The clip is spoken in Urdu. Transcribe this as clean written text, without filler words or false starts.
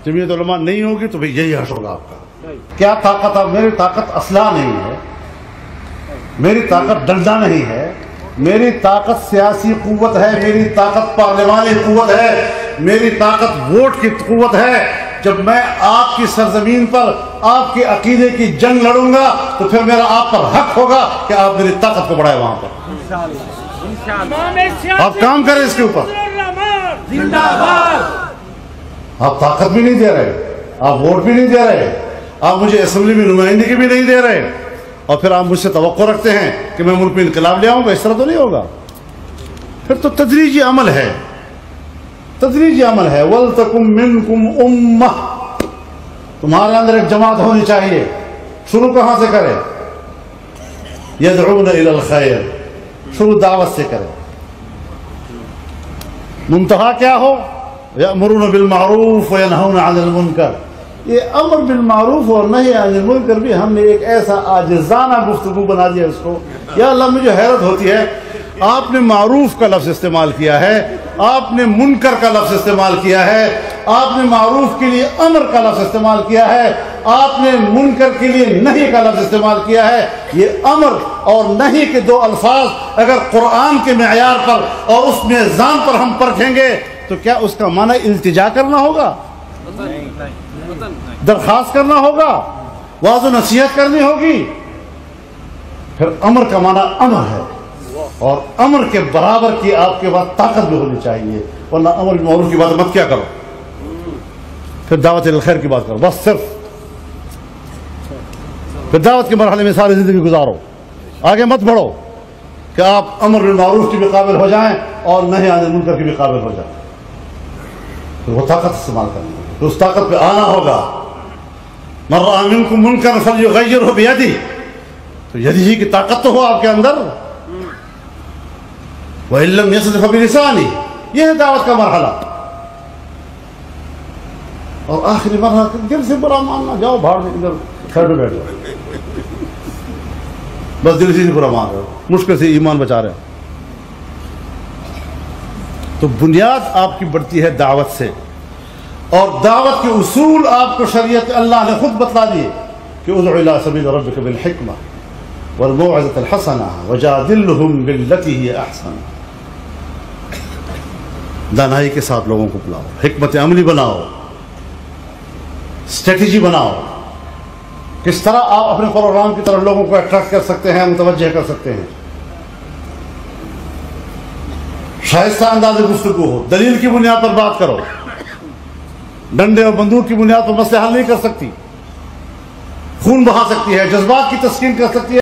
جمعیت علماء نہیں ہوگی تو بھئی یہی حشر ہوگا آپ کا. کیا طاقت ہے؟ میری طاقت اسلحہ نہیں ہے، میری طاقت ڈنڈا نہیں ہے، میری طاقت سیاسی قوت ہے، میری طاقت پارلیمانی قوت ہے، میری طاقت ووٹ کی قوت ہے. جب میں آپ کی سرزمین پر آپ کے عقیدے کی جنگ لڑوں گا تو پھر میرا آپ پر حق ہوگا کہ آپ میری طاقت کو بڑھائیں وہاں پر. آپ کام کریں اس کے اوپر. آپ طاقت بھی نہیں دے رہے، آپ ووٹ بھی نہیں دے رہے، آپ مجھے اسمبلی میں نمائندگی بھی نہیں دے رہے، اور پھر آپ مجھ سے توقع رکھتے ہیں کہ میں ملک میں انقلاب لے آؤں گا. اس طرح تو نہیں ہوگا. پھر تو تدریجی عمل ہے، تدریجی عمل ہے. وَلْتَكُمْ مِنْكُمْ أُمَّةٌ، تمہارے اندر ایک جماعت ہونی چاہیے. شروع کہاں سے کرے؟ يَدْعُونَ إِلَى الْخَيْرِ، شروع دعوت سے کرے. منتہا کیا ہو؟ يَأْمُرُونَ بِالْمَعْرُوفِ وَيَنْهَوْنَ عَنِ الْمُنْكَرِ. یہ امر بالمعروف اور نہی عن المنکر بھی ہم نے ایک ایسا عاجزانہ گفتگو بنا دیا اس کو. یا اللہ مجھے حیرت ہوتی ہے، آپ نے معروف کا لفظ استعمال کیا ہے، آپ نے منکر کا لفظ استعمال کیا ہے، آپ نے معروف کے لیے امر کا لفظ استعمال کیا ہے، آپ نے منکر کے لیے نہی کا لفظ استعمال کیا ہے. یہ امر اور نہی کے دو الفاظ اگر قرآن کے معیار پر اور اس میزان پر ہم پرکھیں گے تو کیا اس کا معنی التجا کرنا ہوگا، درخواست کرنا ہوگا، واضح نصیحت کرنی ہوگی؟ پھر امر کا معنی امر ہے، اور امر کے برابر کی آپ کے پاس طاقت بھی ہونی چاہیے، ورنہ امر بالمعروف کی بات مت کیا کرو، پھر دعوت الخیر کی بات کرو بس صرف. پھر دعوت کے مرحلے میں ساری زندگی گزارو، آگے مت بڑھو کہ آپ امر بالمعروف کی بھی قابل ہو جائیں اور نہی عن المنکر کی بھی قابل ہو جائیں. پھر وہ طاقت استعمال کرنی ہے، تو اس طاقت پہ آنا ہوگا. من رأى منکم منکرا فلیغیرہ بیدہ، تو یدہ کی طاقت تو ہو آپ کے اندر. وَإِن لَّمْ يَسْتَطِعْ فَبِلِسَانِهِ، یہ ہے دعوت کا مرحلہ. اور آخری مرحلہ دل سے برا ماننا، جاؤ بھاڑ میں ادھر سائڈ میں بیٹھ جاؤ، بس دل سے برا مان رہے ہو، مشکل سے ایمان بچا رہے ہو. تو بنیاد آپ کی بڑھتی ہے دعوت سے، اور دعوت کے اصول آپ کو شریعت اللہ نے خود بتلا دیے کہ ادع الی سبیل ربک بالحکمہ والموعظۃ الحسنہ وجادلہم باللتی ہی احسن. دانائی کے ساتھ لوگوں کو بلاؤ، حکمت عملی بناؤ، اسٹریٹجی بناؤ، کس طرح آپ اپنے پروگرام کی طرف لوگوں کو اٹریکٹ کر سکتے ہیں، متوجہ کر سکتے ہیں. شائستہ انداز گفتگو ہو، دلیل کی بنیاد پر بات کرو. ڈنڈے اور بندوق کی بنیاد پر مسئلہ حل نہیں کر سکتی، خون بہا سکتی ہے، جذبات کی تسکین کر سکتی ہے.